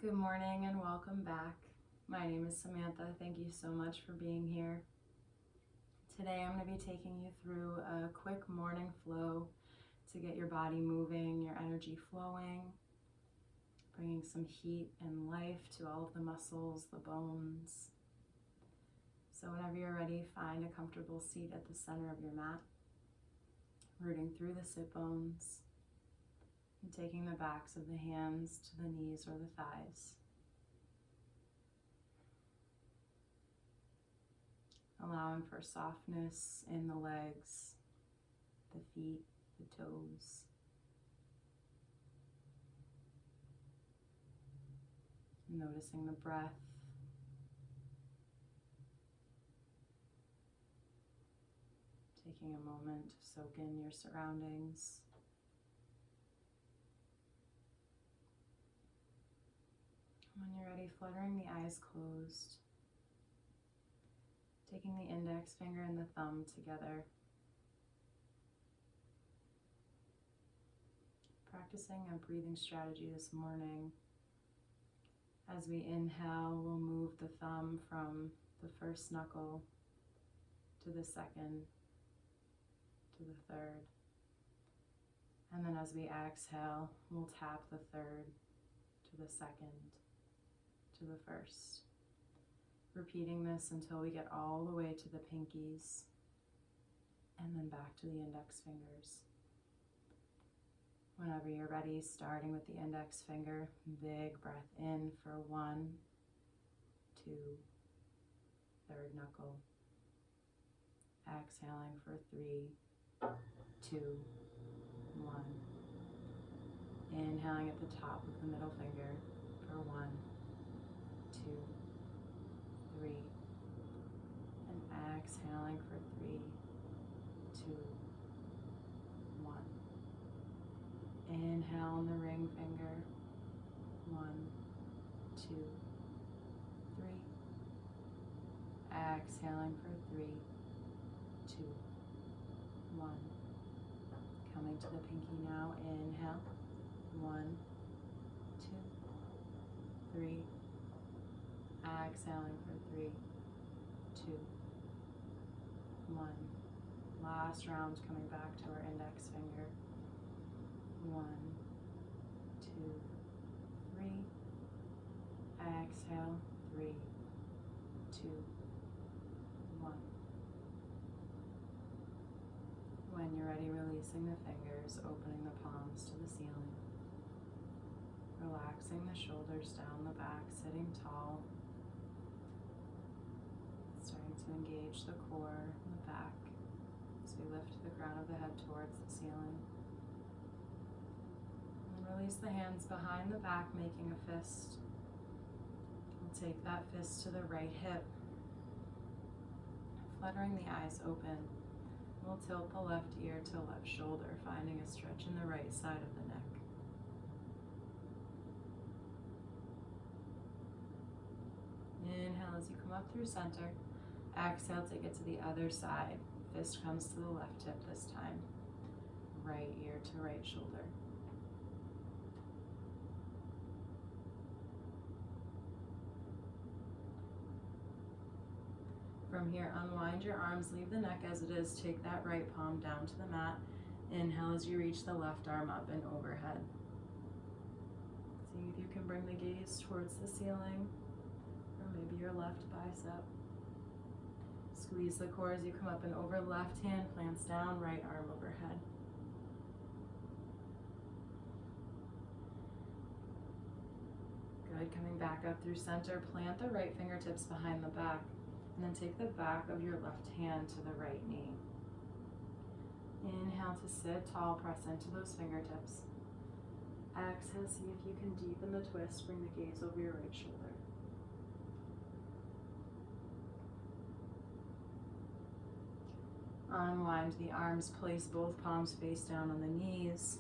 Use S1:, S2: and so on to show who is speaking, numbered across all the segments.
S1: Good morning and welcome back. My name is Samantha. Thank you so much for being here. Today I'm going to be taking you through a quick morning flow to get your body moving, your energy flowing, bringing some heat and life to all of the muscles, the bones. So whenever you're ready, find a comfortable seat at the center of your mat, rooting through the sit bones, and taking the backs of the hands to the knees or the thighs. Allowing for softness in the legs, the feet, the toes. Noticing the breath. Taking a moment to soak in your surroundings. When you're ready, fluttering the eyes closed. Taking the index finger and the thumb together. Practicing a breathing strategy this morning. As we inhale, we'll move the thumb from the first knuckle to the second, to the third. And then as we exhale, we'll tap the third to the second, to the first. Repeating this until we get all the way to the pinkies and then back to the index fingers. Whenever you're ready, starting with the index finger, big breath in for 1, 2, third knuckle. Exhaling for 3, 2, 1. Inhaling at the top of the middle finger for 1, 2, 3, and exhaling for 3, 2, 1. Inhale on the ring finger, 1, 2, 3. Exhaling for 3, 2, 1. Coming to the pinky now, inhale, 1, 2, 3. Exhaling for 3, 2, 1. Last round, coming back to our index finger. 1, 2, 3. Exhale, 3, 2, 1. When you're ready, releasing the fingers, opening the palms to the ceiling. Relaxing the shoulders down the back, sitting tall. Starting to engage the core and the back as we lift the crown of the head towards the ceiling. And release the hands behind the back, making a fist. We'll take that fist to the right hip. Fluttering the eyes open, we'll tilt the left ear to left shoulder, finding a stretch in the right side of the neck. Inhale as you come up through center. Exhale, take it to the other side. Fist comes to the left hip this time. Right ear to right shoulder. From here, unwind your arms, leave the neck as it is. Take that right palm down to the mat. Inhale as you reach the left arm up and overhead. See if you can bring the gaze towards the ceiling, or maybe your left bicep. Squeeze the core as you come up and over. Left hand plants down, right arm overhead. Good, coming back up through center. Plant the right fingertips behind the back, and then take the back of your left hand to the right knee. Inhale to sit tall, press into those fingertips. Exhale, see if you can deepen the twist, bring the gaze over your right shoulder. Unwind the arms, place both palms face down on the knees.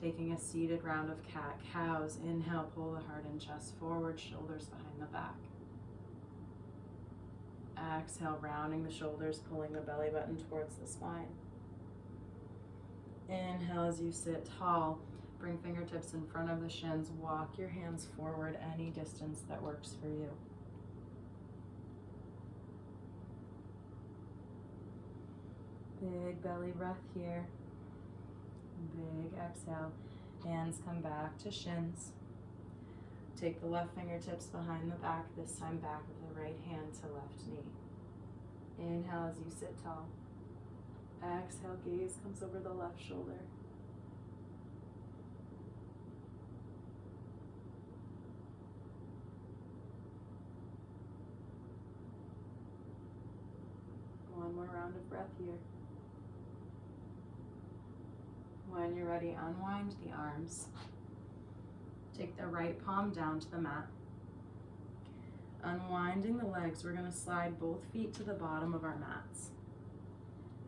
S1: Taking a seated round of cat-cows. Inhale, pull the heart and chest forward, shoulders behind the back. Exhale, rounding the shoulders, pulling the belly button towards the spine. Inhale as you sit tall. Bring fingertips in front of the shins. Walk your hands forward any distance that works for you. Big belly breath here. Big exhale. Hands come back to shins. Take the left fingertips behind the back, this time back of the right hand to left knee. Inhale as you sit tall. Exhale, gaze comes over the left shoulder. One more round of breath here. When you're ready, unwind the arms. Take the right palm down to the mat. Unwinding the legs, we're going to slide both feet to the bottom of our mats.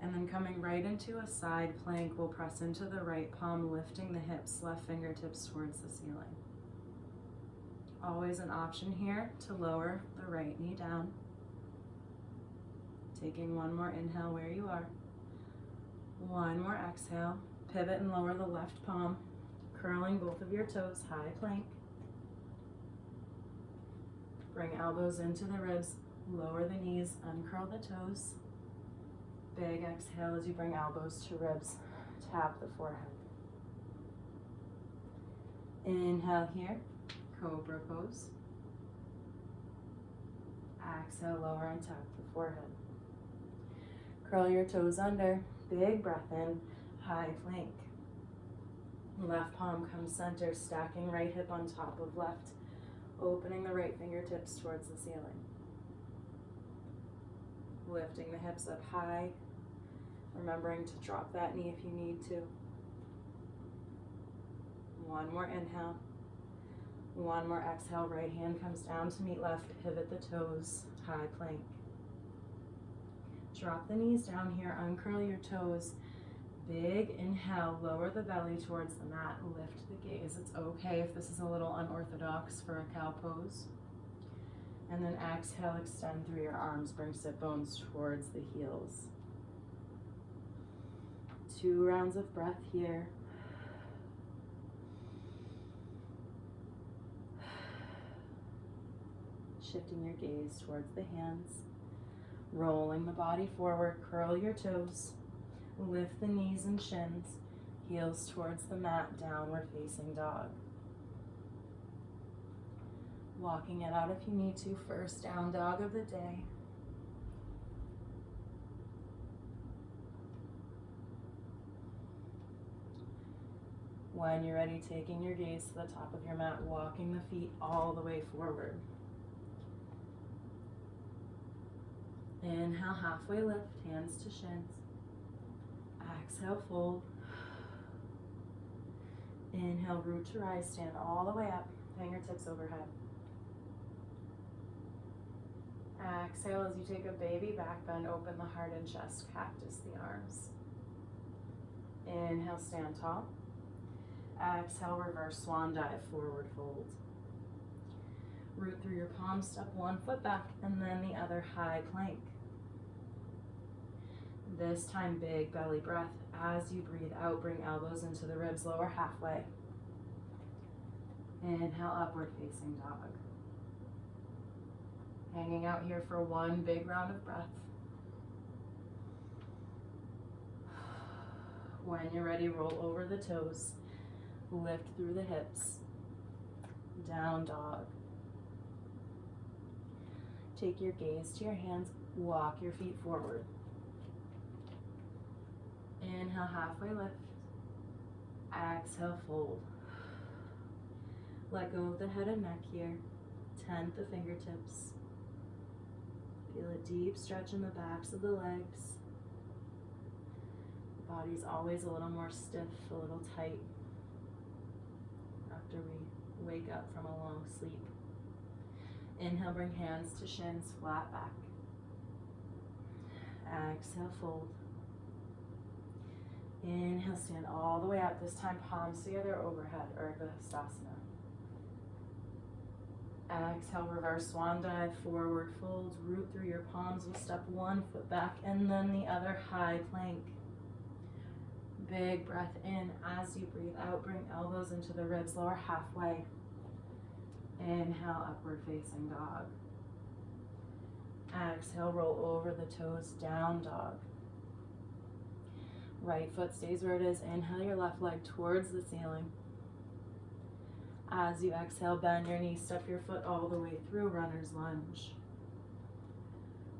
S1: And then coming right into a side plank, we'll press into the right palm, lifting the hips, left fingertips towards the ceiling. Always an option here to lower the right knee down. Taking one more inhale where you are. One more exhale. Pivot and lower the left palm, curling both of your toes, high plank. Bring elbows into the ribs, lower the knees, uncurl the toes. Big exhale as you bring elbows to ribs, tap the forehead. Inhale here, cobra pose. Exhale, lower and tap the forehead. Curl your toes under, big breath in, high plank. Left palm comes center, stacking right hip on top of left, opening the right fingertips towards the ceiling. Lifting the hips up high, remembering to drop that knee if you need to. One more inhale. One more exhale, right hand comes down to meet left, pivot the toes, high plank. Drop the knees down here, uncurl your toes. Big inhale, lower the belly towards the mat, lift the gaze. It's okay if this is a little unorthodox for a cow pose. And then exhale, extend through your arms, bring sit bones towards the heels. 2 rounds of breath here. Shifting your gaze towards the hands. Rolling the body forward, curl your toes. Lift the knees and shins, heels towards the mat, downward facing dog. Walking it out if you need to, first down dog of the day. When you're ready, taking your gaze to the top of your mat, walking the feet all the way forward. Inhale, halfway lift, hands to shins. Exhale, fold. Inhale, root to rise, stand all the way up, fingertips overhead. Exhale as you take a baby back bend, open the heart and chest, cactus the arms. Inhale, stand tall. Exhale, reverse swan dive, forward fold. Root through your palms, step one foot back, and then the other high plank. This time, big belly breath. As you breathe out, bring elbows into the ribs, lower halfway. Inhale, upward facing dog. Hanging out here for one big round of breath. When you're ready, roll over the toes. Lift through the hips. Down dog. Take your gaze to your hands. Walk your feet forward. Inhale, halfway lift. Exhale, fold. Let go of the head and neck here. Tent the fingertips. Feel a deep stretch in the backs of the legs. The body's always a little more stiff, a little tight after we wake up from a long sleep. Inhale, bring hands to shins, flat back. Exhale, fold. Inhale, stand all the way up. This time, palms together overhead, Savasana. Exhale, reverse swan dive, forward fold. Root through your palms. We'll step one foot back and then the other high plank. Big breath in. As you breathe out, bring elbows into the ribs, lower halfway. Inhale, upward facing dog. Exhale, roll over the toes, down dog. Right foot stays where it is. Inhale your left leg towards the ceiling. As you exhale, bend your knee, step your foot all the way through, runner's lunge.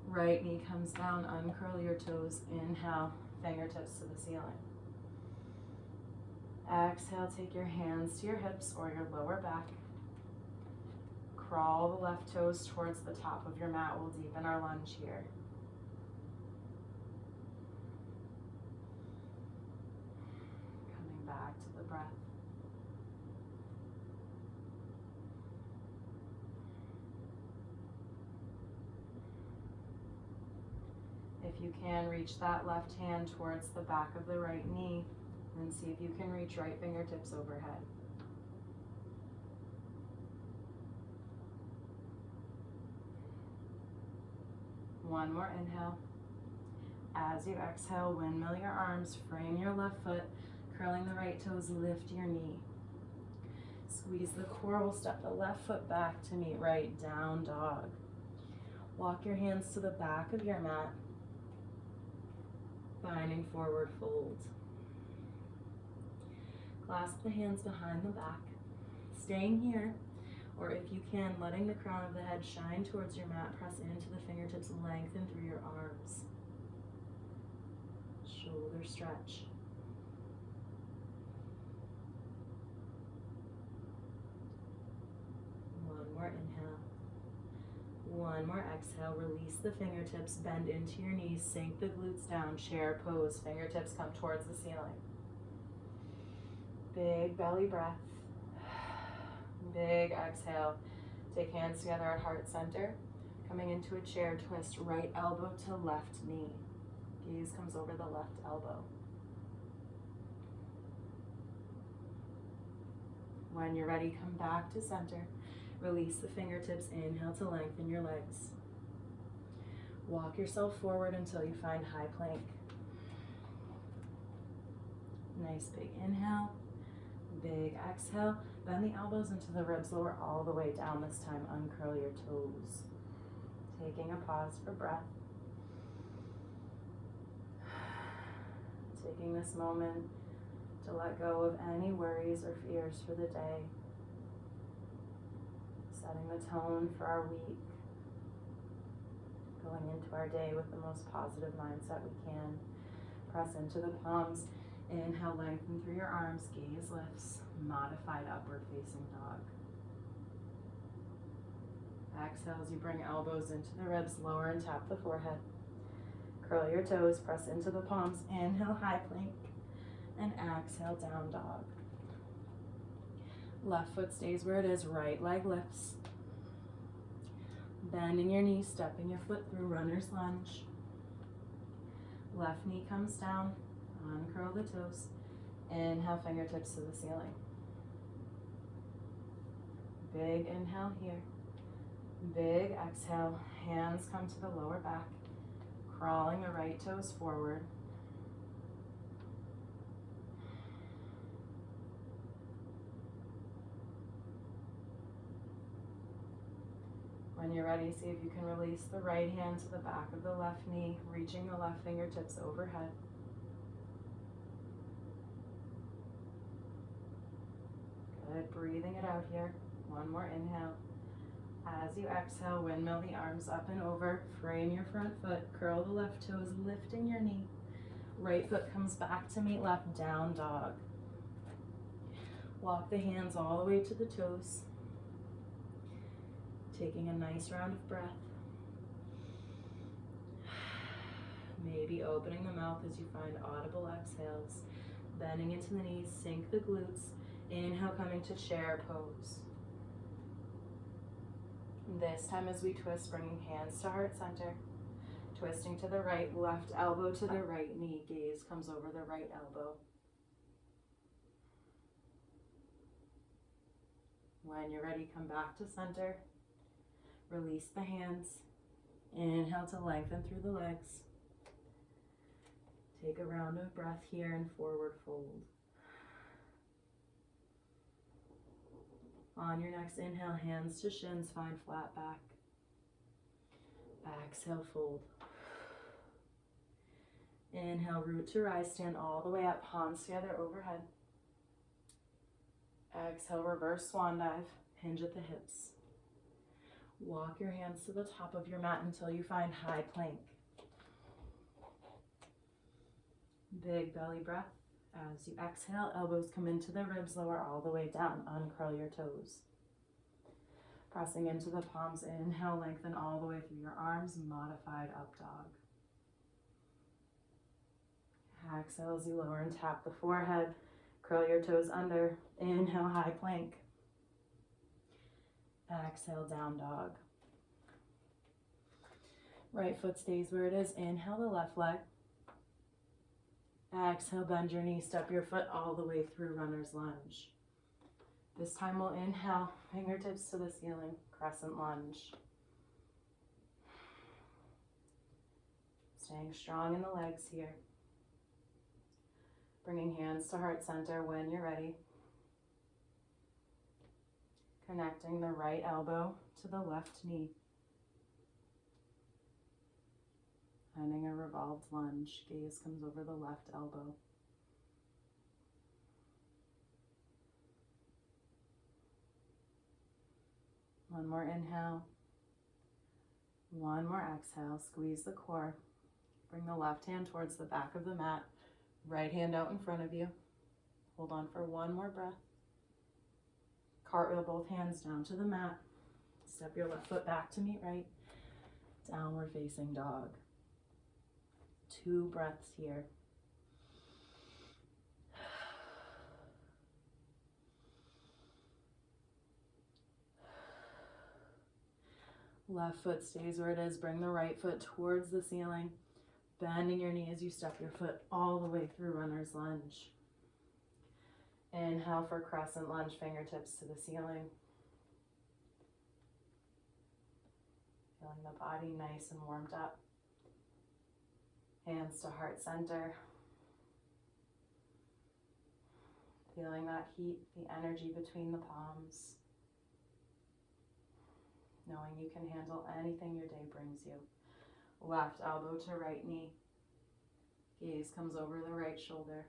S1: Right knee comes down, uncurl your toes. Inhale, fingertips to the ceiling. Exhale, take your hands to your hips or your lower back. Crawl the left toes towards the top of your mat. We'll deepen our lunge here. Coming back to the breath. If you can, reach that left hand towards the back of the right knee and see if you can reach right fingertips overhead. One more inhale. As you exhale, windmill your arms, frame your left foot, curling the right toes, lift your knee. Squeeze the core, we'll step the left foot back to meet right, down dog. Walk your hands to the back of your mat, finding forward fold. Clasp the hands behind the back, staying here, or if you can, letting the crown of the head shine towards your mat, press into the fingertips, lengthen through your arms. Shoulder stretch. One more inhale. One more exhale. Release the fingertips, bend into your knees, sink the glutes down, chair pose, fingertips come towards the ceiling. Big belly breath. Big exhale. Take hands together at heart center. Coming into a chair twist, right elbow to left knee. Gaze comes over the left elbow. When you're ready, come back to center. Release the fingertips. Inhale to lengthen your legs. Walk yourself forward until you find high plank. Nice big inhale. Big exhale. Bend the elbows into the ribs, lower all the way down. This time, uncurl your toes. Taking a pause for breath. Taking this moment to let go of any worries or fears for the day. Setting the tone for our week. Going into our day with the most positive mindset we can. Press into the palms. Inhale, lengthen through your arms, gaze lifts, modified upward facing dog. Exhale as you bring elbows into the ribs, lower and tap the forehead. Curl your toes, press into the palms, inhale, high plank, and exhale, down dog. Left foot stays where it is, right leg lifts. Bending your knees, stepping your foot through runner's lunge. Left knee comes down. Uncurl the toes. Inhale, fingertips to the ceiling. Big inhale here. Big exhale. Hands come to the lower back. Crawling the right toes forward. When you're ready, see if you can release the right hand to the back of the left knee, reaching the left fingertips overhead. Good, breathing it out here. One more inhale. As you exhale, windmill the arms up and over. Frame your front foot. Curl the left toes, lifting your knee. Right foot comes back to meet left, down dog. Walk the hands all the way to the toes. Taking a nice round of breath. Maybe opening the mouth as you find audible exhales. Bending into the knees, sink the glutes. Inhale, coming to chair pose. This time as we twist, bringing hands to heart center. Twisting to the right, left elbow to the right knee. Gaze comes over the right elbow. When you're ready, come back to center. Release the hands. Inhale to lengthen through the legs. Take a round of breath here and forward fold. On your next inhale, hands to shins, find flat back. Exhale, fold. Inhale, root to rise, stand all the way up, palms together overhead. Exhale, reverse swan dive, hinge at the hips. Walk your hands to the top of your mat until you find high plank. Big belly breath. As you exhale, elbows come into the ribs, lower all the way down, uncurl your toes. Pressing into the palms, inhale, lengthen all the way through your arms, modified up dog. Exhale as you lower and tap the forehead, curl your toes under, inhale, high plank. Exhale, down dog. Right foot stays where it is, inhale the left leg. Exhale, bend your knee, step your foot all the way through runner's lunge. This time we'll inhale, fingertips to the ceiling, crescent lunge. Staying strong in the legs here. Bringing hands to heart center when you're ready. Connecting the right elbow to the left knee. Finding a revolved lunge. Gaze comes over the left elbow. One more inhale. One more exhale. Squeeze the core. Bring the left hand towards the back of the mat. Right hand out in front of you. Hold on for one more breath. Cartwheel both hands down to the mat. Step your left foot back to meet right. Downward facing dog. 2 breaths here. Left foot stays where it is. Bring the right foot towards the ceiling. Bending your knee as you step your foot all the way through runner's lunge. Inhale for crescent lunge, fingertips to the ceiling. Feeling the body nice and warmed up. Hands to heart center. Feeling that heat, the energy between the palms. Knowing you can handle anything your day brings you. Left elbow to right knee. Gaze comes over the right shoulder.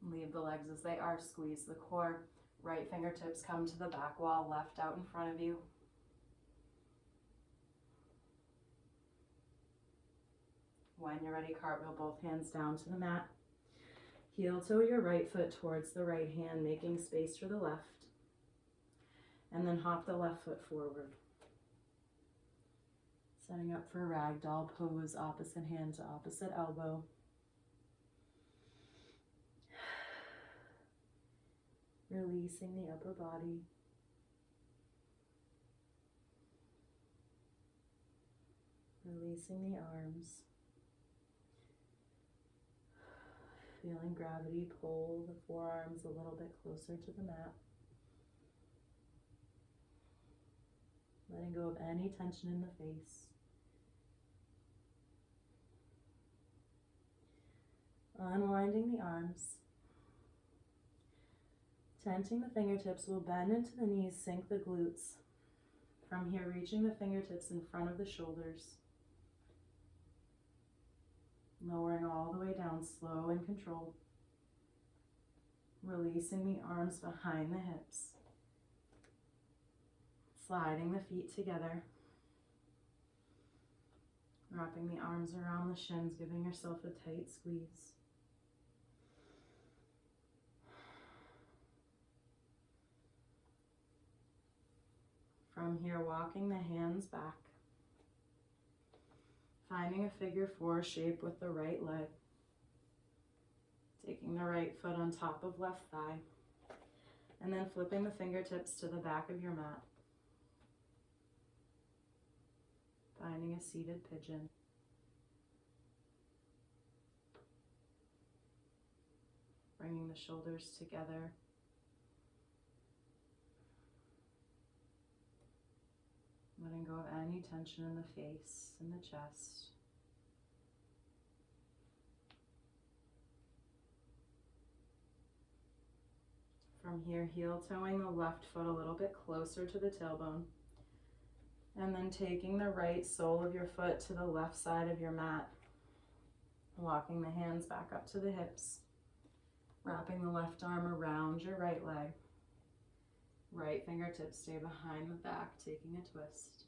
S1: Leave the legs as they are. Squeeze the core. Right fingertips come to the back wall. Left out in front of you. When you're ready, cartwheel both hands down to the mat. Heel toe your right foot towards the right hand, making space for the left. And then hop the left foot forward. Setting up for ragdoll pose, opposite hand to opposite elbow. Releasing the upper body. Releasing the arms. Feeling gravity pull the forearms a little bit closer to the mat. Letting go of any tension in the face. Unwinding the arms. Tenting the fingertips, we'll bend into the knees, sink the glutes. From here, reaching the fingertips in front of the shoulders. Lowering all the way down, slow and controlled. Releasing the arms behind the hips. Sliding the feet together. Wrapping the arms around the shins, giving yourself a tight squeeze. From here, walking the hands back. Finding a figure 4 shape with the right leg. Taking the right foot on top of left thigh. And then flipping the fingertips to the back of your mat. Finding a seated pigeon. Bringing the shoulders together. letting go of any tension in the face and the chest. From here, heel toeing the left foot a little bit closer to the tailbone. And then taking the right sole of your foot to the left side of your mat. Walking the hands back up to the hips. Wrapping the left arm around your right leg. Right fingertips stay behind the back, taking a twist.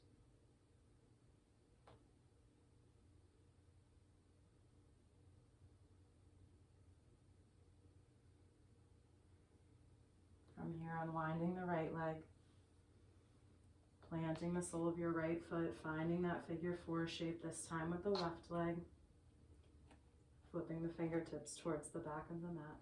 S1: From here, unwinding the right leg, planting the sole of your right foot, finding that figure four shape this time with the left leg, flipping the fingertips towards the back of the mat.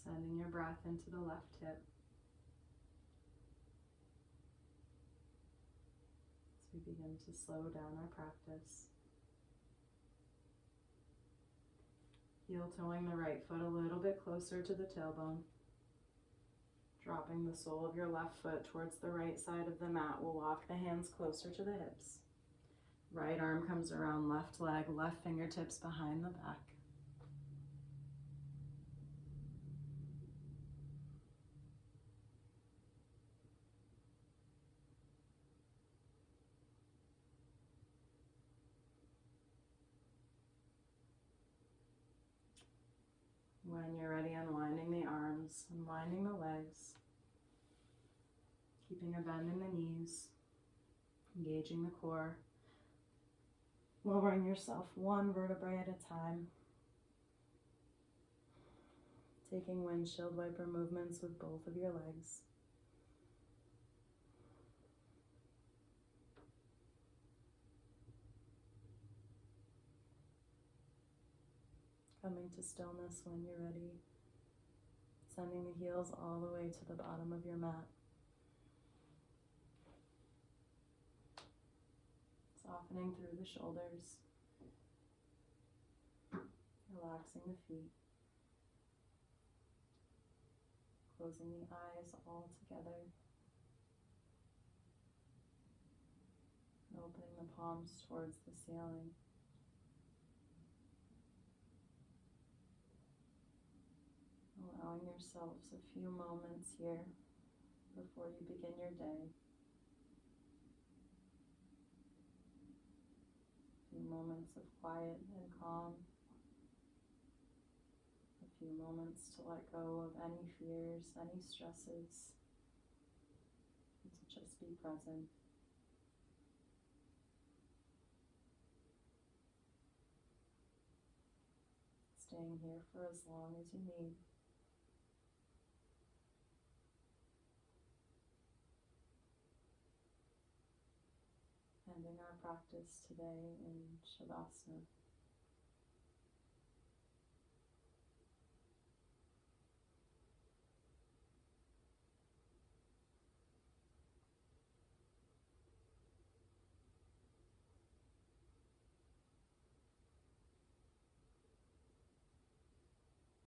S1: Sending your breath into the left hip. As we begin to slow down our practice. Heel toeing the right foot a little bit closer to the tailbone. Dropping the sole of your left foot towards the right side of the mat. We'll walk the hands closer to the hips. Right arm comes around left leg, left fingertips behind the back. When you're ready, unwinding the arms, unwinding the legs, keeping a bend in the knees, engaging the core, lowering yourself one vertebrae at a time, taking windshield wiper movements with both of your legs. Coming to stillness when you're ready, sending the heels all the way to the bottom of your mat. Softening through the shoulders, relaxing the feet, closing the eyes all together, and opening the palms towards the ceiling. Allowing yourselves a few moments here before you begin your day. A few moments of quiet and calm. A few moments to let go of any fears, any stresses, and to just be present. Staying here for as long as you need. Ending our practice today in Savasana.